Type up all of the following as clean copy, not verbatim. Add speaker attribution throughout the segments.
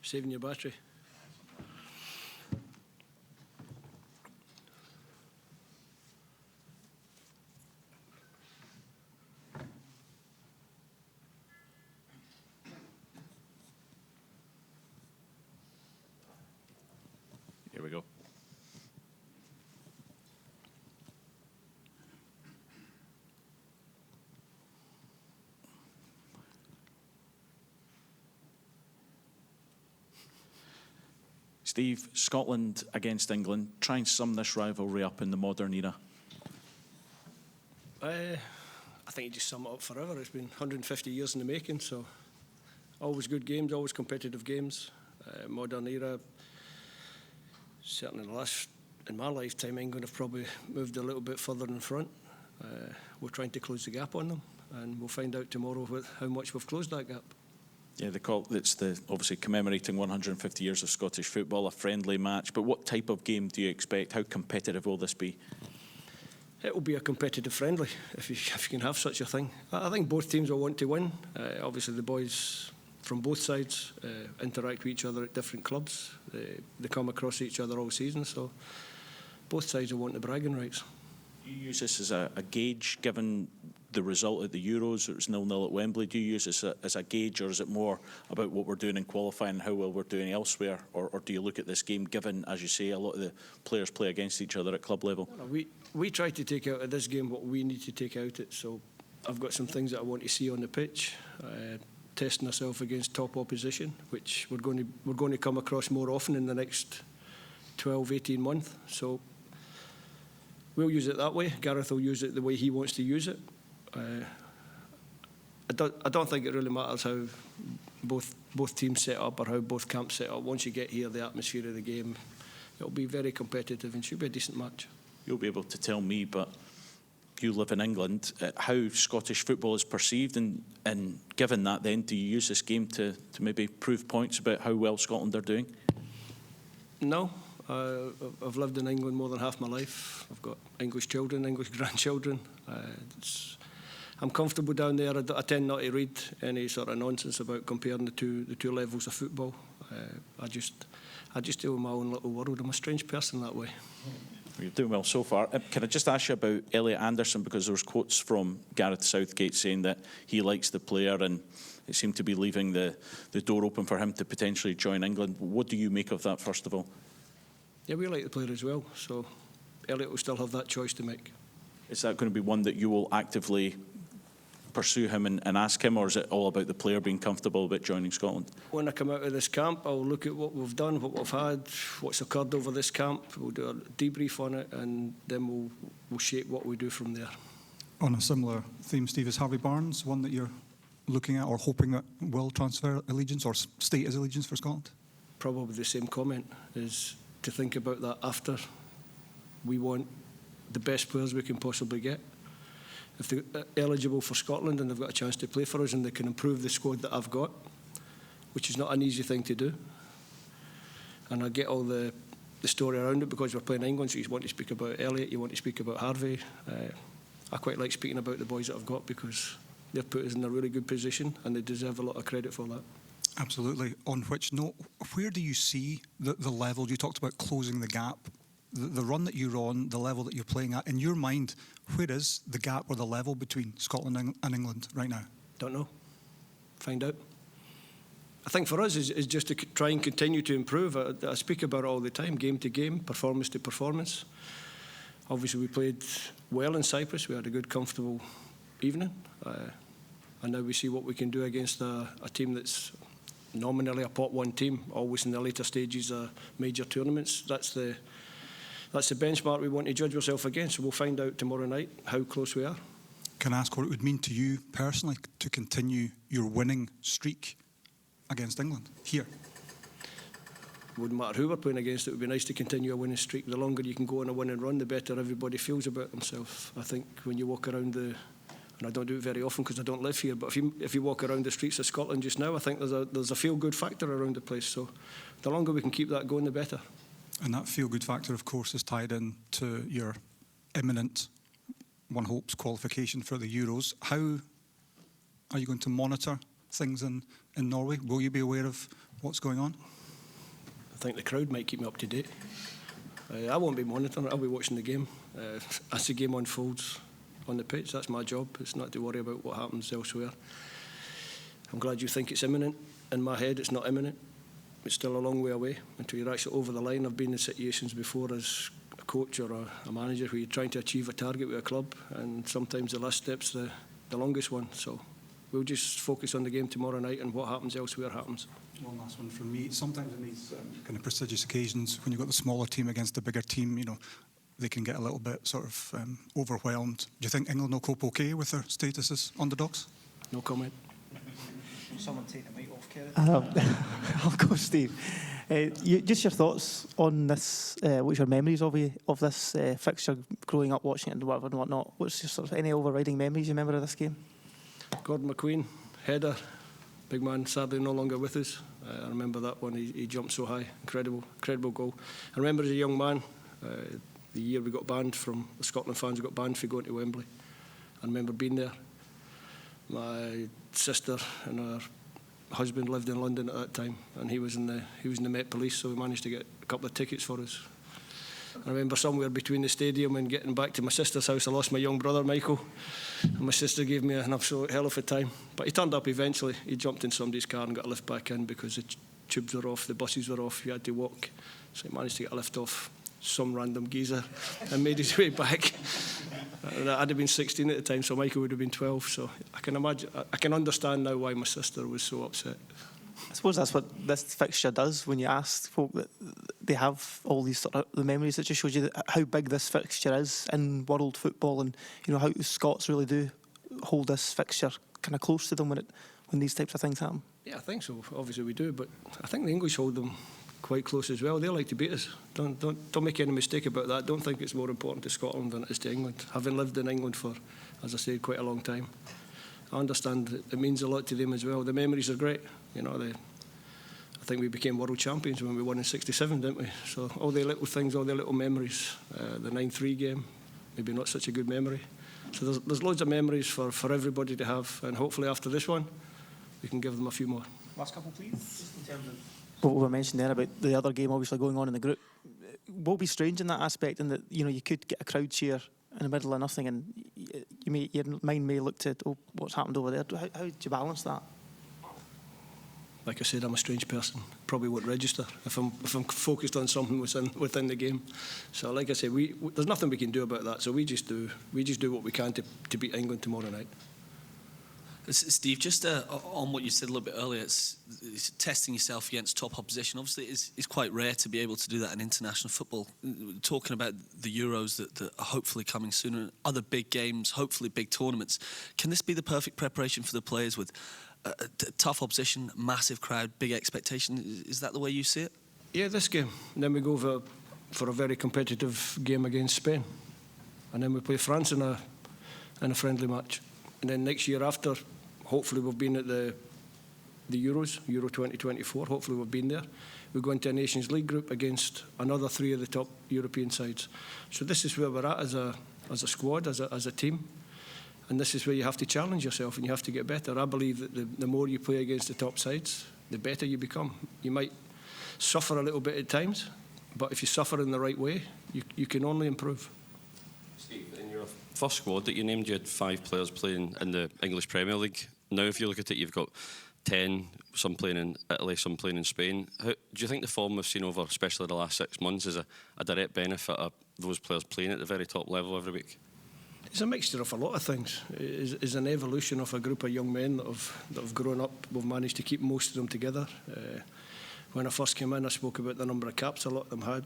Speaker 1: Saving your battery.
Speaker 2: Here we go. Steve, Scotland against England. Try and sum this rivalry up in the modern era.
Speaker 1: I think you just sum it up forever. It's been 150 years in the making, so always good games, always competitive games. Modern era, certainly in my lifetime, England have probably moved a little bit further in front. We're trying to close the gap on them, and we'll find out tomorrow how much we've closed that gap.
Speaker 2: Yeah, it's obviously commemorating 150 years of Scottish football, a friendly match. But what type of game do you expect? How competitive will this be?
Speaker 1: It will be a competitive friendly, if you can have such a thing. I think both teams will want to win. Obviously, the boys from both sides interact with each other at different clubs. They come across each other all season, so both sides will want the bragging rights.
Speaker 2: Do you use this as a gauge, given the result at the Euros? It was 0-0 at Wembley. Do you use this as a gauge, or is it more about what we're doing in qualifying and how well we're doing elsewhere? Or do you look at this game, given, as you say, a lot of the players play against each other at club level?
Speaker 1: We try to take out of this game what we need to take out it. So I've got some things that I want to see on the pitch. Testing ourselves against top opposition, which we're going to come across more often in the next 12-18 months. So we'll use it that way. Gareth will use it the way he wants to use it. I don't think it really matters how both teams set up or how both camps set up. Once you get here, the atmosphere of the game, it'll be very competitive and should be a decent match.
Speaker 2: You'll be able to tell me, but you live in England, how Scottish football is perceived, and given that, then, do you use this game to maybe prove points about how well Scotland are doing?
Speaker 1: No. I've lived in England more than half my life. I've got English children, English grandchildren. I'm comfortable down there. I tend not to read any sort of nonsense about comparing the two levels of football. I just deal with my own little world. I'm a strange person that way.
Speaker 2: You're doing well so far. Can I just ask you about Elliot Anderson, because there was quotes from Gareth Southgate saying that he likes the player and it seemed to be leaving the door open for him to potentially join England. What do you make of that, first of all?
Speaker 1: Yeah, we like the player as well, so Elliot will still have that choice to make.
Speaker 2: Is that going to be one that you will actively pursue him and ask him, or is it all about the player being comfortable about joining Scotland?
Speaker 1: When I come out of this camp, I'll look at what we've done, what we've had, what's occurred over this camp. We'll do a debrief on it, and then we'll shape what we do from there.
Speaker 3: On a similar theme, Steve, is Harvey Barnes one that you're looking at or hoping that will transfer allegiance or state his allegiance for Scotland?
Speaker 1: Probably the same comment, is to think about that after. We want the best players we can possibly get. If they're eligible for Scotland and they've got a chance to play for us and they can improve the squad that I've got, which is not an easy thing to do. And I get all the story around it because we're playing England, so you want to speak about Elliot, you want to speak about Harvey. I quite like speaking about the boys that I've got because they've put us in a really good position and they deserve a lot of credit for that.
Speaker 3: Absolutely. On which note, where do you see the level? You talked about closing the gap. The run that you're on, the level that you're playing at, in your mind, where is the gap or the level between Scotland and England right now?
Speaker 1: Don't know. Find out. I think for us is just to try and continue to improve. I speak about it all the time, game to game, performance to performance. Obviously, we played well in Cyprus. We had a good, comfortable evening. And now we see what we can do against a team that's nominally a pot one team, always in the later stages of major tournaments. That's the benchmark we want to judge ourselves against. So we'll find out tomorrow night how close we are.
Speaker 3: Can I ask what it would mean to you personally to continue your winning streak against England here?
Speaker 1: Wouldn't matter who we're playing against, it would be nice to continue a winning streak. The longer you can go on a winning run, the better everybody feels about themselves. I think when you walk around and I don't do it very often because I don't live here, but if you walk around the streets of Scotland just now, I think there's a feel-good factor around the place. So the longer we can keep that going, the better.
Speaker 3: And that feel-good factor, of course, is tied in to your imminent, one hopes, qualification for the Euros. How are you going to monitor things in Norway? Will you be aware of what's going on?
Speaker 1: I think the crowd might keep me up to date. I won't be monitoring it. I'll be watching the game. As the game unfolds on the pitch, that's my job. It's not to worry about what happens elsewhere. I'm glad you think it's imminent. In my head, it's not imminent. It's still a long way away until you're actually over the line. I've been in situations before as a coach or a manager where you're trying to achieve a target with a club, and sometimes the last step's the longest one. So we'll just focus on the game tomorrow night, and what happens elsewhere happens.
Speaker 3: One last one from me. Sometimes in these kind of prestigious occasions, when you've got the smaller team against the bigger team, you know, they can get a little bit sort of overwhelmed. Do you think England will cope okay with their status as underdogs?
Speaker 1: No comment.
Speaker 4: Someone take the mic off, Kerry.
Speaker 5: I'll go, Steve. Just your thoughts on this. What's your memories of this fixture, growing up watching it and whatnot? What's your sort of any overriding memories you remember of this game?
Speaker 1: Gordon McQueen, header, big man, sadly no longer with us. I remember that one. He jumped so high, incredible goal. I remember as a young man, the year we got banned from the Scotland fans got banned for going to Wembley. I remember being there. My sister and her husband lived in London at that time, and he was in the Met Police, so we managed to get a couple of tickets for us. I remember somewhere between the stadium and getting back to my sister's house, I lost my young brother Michael, and my sister gave me an absolute hell of a time. But he turned up eventually. He jumped in somebody's car and got a lift back in because the tubes were off, the buses were off, you had to walk. So he managed to get a lift off some random geezer and made his way back. I'd have been 16 at the time, so Michael would have been 12. So I can understand now why my sister was so upset.
Speaker 5: I suppose that's what this fixture does. When you ask folk that they have all these sort of the memories, it just shows you how big this fixture is in world football, and you know how Scots really do hold this fixture kind of close to them when these types of things happen.
Speaker 1: Yeah, I think so. Obviously we do, but I think the English hold them quite close as well. They like to beat us. Don't make any mistake about that. Don't think it's more important to Scotland than it is to England. Having lived in England for, as I said, quite a long time, I understand it means a lot to them as well. The memories are great. You know, I think we became world champions when we won in '67, didn't we? So all the little things, all the little memories. The 9-3 game, maybe not such a good memory. So there's loads of memories for everybody to have, and hopefully after this one, we can give them a few more.
Speaker 4: Last couple, please. Just in terms of
Speaker 5: what we were mentioning there about the other game obviously going on in the group, what would be strange in that aspect, in that you know you could get a crowd cheer in the middle of nothing, and your mind may look to what's happened over there. How do you balance that?
Speaker 1: Like I said, I'm a strange person. Probably won't register if I'm focused on something within the game. So, like I said, there's nothing we can do about that. So we just do what we can to beat England tomorrow night.
Speaker 6: Steve, just on what you said a little bit earlier, it's testing yourself against top opposition. Obviously, it's quite rare to be able to do that in international football. Talking about the Euros that are hopefully coming soon, and other big games, hopefully big tournaments. Can this be the perfect preparation for the players with tough opposition, massive crowd, big expectation? Is that the way you see it?
Speaker 1: Yeah, this game. And then we go for a very competitive game against Spain. And then we play France in a friendly match. And then next year after, hopefully we've been at the Euros, Euro 2024, hopefully we've been there. We go into a Nations League group against another 3 of the top European sides. So this is where we're at as a squad, as a team. And this is where you have to challenge yourself and you have to get better. I believe that the more you play against the top sides, the better you become. You might suffer a little bit at times, but if you suffer in the right way, you can only improve.
Speaker 7: Steve, in your first squad that you named, you had 5 players playing in the English Premier League. Now, if you look at it, you've got 10, some playing in Italy, some playing in Spain. Do you think the form we've seen over, especially the last 6 months, is a direct benefit of those players playing at the very top level every week?
Speaker 1: It's a mixture of a lot of things. It's an evolution of a group of young men that have grown up. We've managed to keep most of them together. When I first came in, I spoke about the number of caps a lot of them had.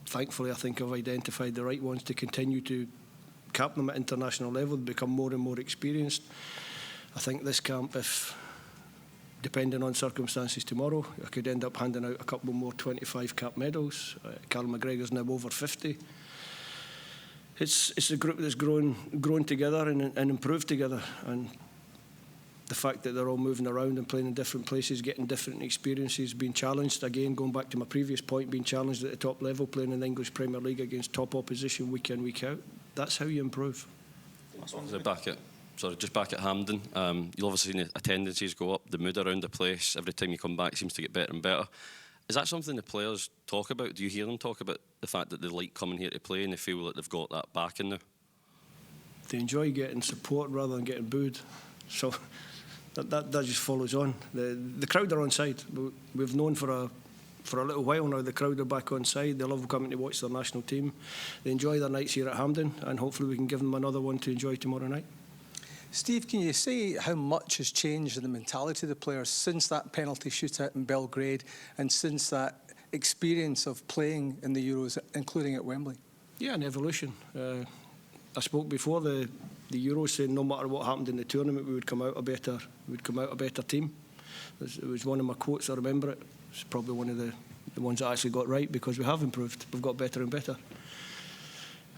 Speaker 1: Thankfully, I think I've identified the right ones to continue to cap them at international level, become more and more experienced. I think this camp, if depending on circumstances tomorrow, I could end up handing out a couple more 25 cap medals. Carl McGregor's now over 50. It's a group that's grown together and improved together, and the fact that they're all moving around and playing in different places, getting different experiences, being challenged again, going back to my previous point, being challenged at the top level, playing in the English Premier League against top opposition week in, week out. That's how you improve.
Speaker 7: The back at sorry, just back at Hampden, you'll obviously seen the attendances go up, the mood around the place, every time you come back seems to get better and better. Is that something the players talk about? Do you hear them talk about the fact that they like coming here to play and they feel that they've got that backing now?
Speaker 1: They enjoy getting support rather than getting booed. So that just follows on. The crowd are on side. We've known for a little while now the crowd are back on side. They love coming to watch their national team. They enjoy their nights here at Hampden, and hopefully we can give them another one to enjoy tomorrow night.
Speaker 8: Steve, can you say how much has changed in the mentality of the players since that penalty shootout in Belgrade and since that experience of playing in the Euros, including at Wembley? Yeah,
Speaker 1: an evolution. I spoke before the Euros saying no matter what happened in the tournament, we would come out a better team. It was one of my quotes. I remember it. It's probably one of the ones I actually got right because we have improved. We've got better and better.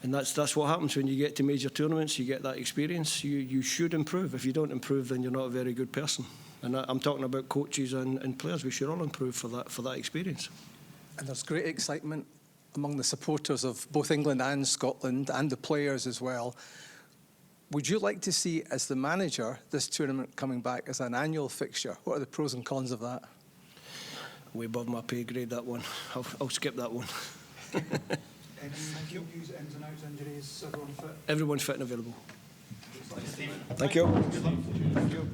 Speaker 1: And that's what happens when you get to major tournaments. You get that experience. You should improve. If you don't improve, then you're not a very good person. And I'm talking about coaches and players. We should all improve for that experience.
Speaker 8: And there's great excitement among the supporters of both England and Scotland and the players as well. Would you like to see, as the manager, this tournament coming back as an annual fixture? What are the pros and cons of that?
Speaker 1: Way above my pay grade, that one. I'll skip that one.
Speaker 3: Thank you. Ins and outs, injuries, everyone fit?
Speaker 1: Everyone's fit and available. Thank you. Thank you.